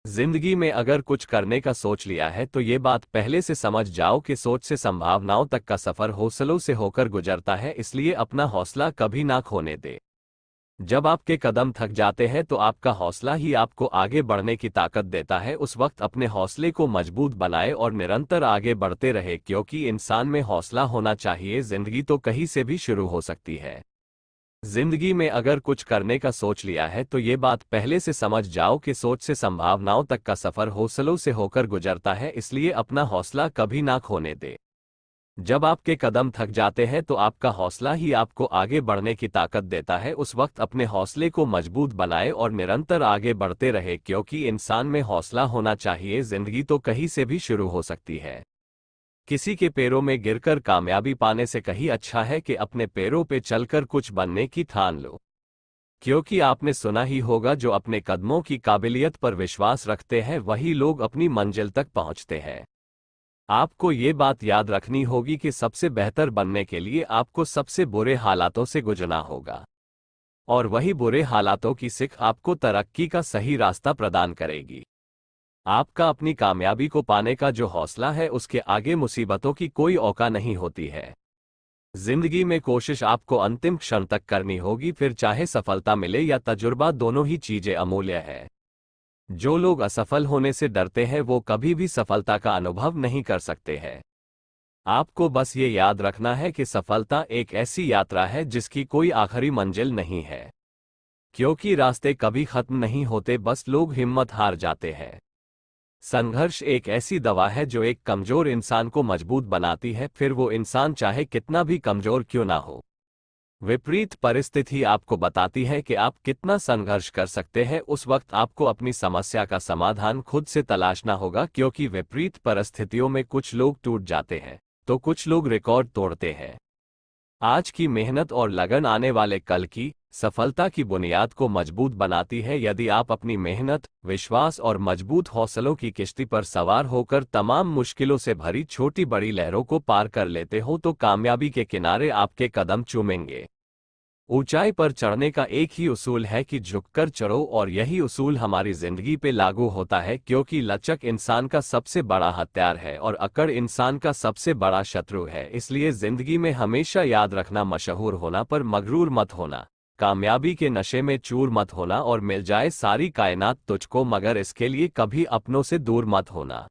जिंदगी में अगर कुछ करने का सोच लिया है तो ये बात पहले से समझ जाओ कि सोच से संभावनाओं तक का सफर हौसलों से होकर गुजरता है, इसलिए अपना हौसला कभी ना खोने दे। जब आपके कदम थक जाते हैं तो आपका हौसला ही आपको आगे बढ़ने की ताकत देता है। उस वक्त अपने हौसले को मजबूत बनाए और निरंतर आगे बढ़ते रहे, क्योंकि इंसान में हौसला होना चाहिए। जिंदगी तो कहीं से भी शुरू हो सकती है। जिंदगी में अगर कुछ करने का सोच लिया है तो ये बात पहले से समझ जाओ कि सोच से संभावनाओं तक का सफर हौसलों से होकर गुजरता है, इसलिए अपना हौसला कभी ना खोने दे। जब आपके कदम थक जाते हैं तो आपका हौसला ही आपको आगे बढ़ने की ताकत देता है। उस वक्त अपने हौसले को मजबूत बनाए और निरंतर आगे बढ़ते रहे, क्योंकि इंसान में हौसला होना चाहिए। जिंदगी तो कहीं से भी शुरू हो सकती है। किसी के पैरों में गिरकर कामयाबी पाने से कहीं अच्छा है कि अपने पैरों पे चलकर कुछ बनने की ठान लो, क्योंकि आपने सुना ही होगा, जो अपने कदमों की काबिलियत पर विश्वास रखते हैं वही लोग अपनी मंजिल तक पहुंचते हैं। आपको ये बात याद रखनी होगी कि सबसे बेहतर बनने के लिए आपको सबसे बुरे हालातों से गुजरना होगा, और वही बुरे हालातों की सीख आपको तरक्की का सही रास्ता प्रदान करेगी। आपका अपनी कामयाबी को पाने का जो हौसला है, उसके आगे मुसीबतों की कोई औका नहीं होती है। जिंदगी में कोशिश आपको अंतिम क्षण तक करनी होगी, फिर चाहे सफलता मिले या तजुर्बा, दोनों ही चीजें अमूल्य है। जो लोग असफल होने से डरते हैं वो कभी भी सफलता का अनुभव नहीं कर सकते हैं। आपको बस ये याद रखना है कि सफलता एक ऐसी यात्रा है जिसकी कोई आखिरी मंजिल नहीं है, क्योंकि रास्ते कभी खत्म नहीं होते, बस लोग हिम्मत हार जाते हैं। संघर्ष एक ऐसी दवा है जो एक कमजोर इंसान को मजबूत बनाती है, फिर वो इंसान चाहे कितना भी कमजोर क्यों ना हो। विपरीत परिस्थिति आपको बताती है कि आप कितना संघर्ष कर सकते हैं। उस वक्त आपको अपनी समस्या का समाधान खुद से तलाशना होगा, क्योंकि विपरीत परिस्थितियों में कुछ लोग टूट जाते हैं तो कुछ लोग रिकॉर्ड तोड़ते हैं। आज की मेहनत और लगन आने वाले कल की सफलता की बुनियाद को मजबूत बनाती है। यदि आप अपनी मेहनत, विश्वास और मजबूत हौसलों की किश्ती पर सवार होकर तमाम मुश्किलों से भरी छोटी बड़ी लहरों को पार कर लेते हो तो कामयाबी के किनारे आपके कदम चूमेंगे। ऊंचाई पर चढ़ने का एक ही उसूल है कि झुककर चढ़ो, और यही उसूल हमारी जिंदगी पे लागू होता है, क्योंकि लचक इंसान का सबसे बड़ा हथियार है और अकड़ इंसान का सबसे बड़ा शत्रु है। इसलिए जिंदगी में हमेशा याद रखना, मशहूर होना पर मगरूर मत होना, कामयाबी के नशे में चूर मत होना, और मिल जाए सारी कायनात तुझको मगर इसके लिए कभी अपनों से दूर मत होना।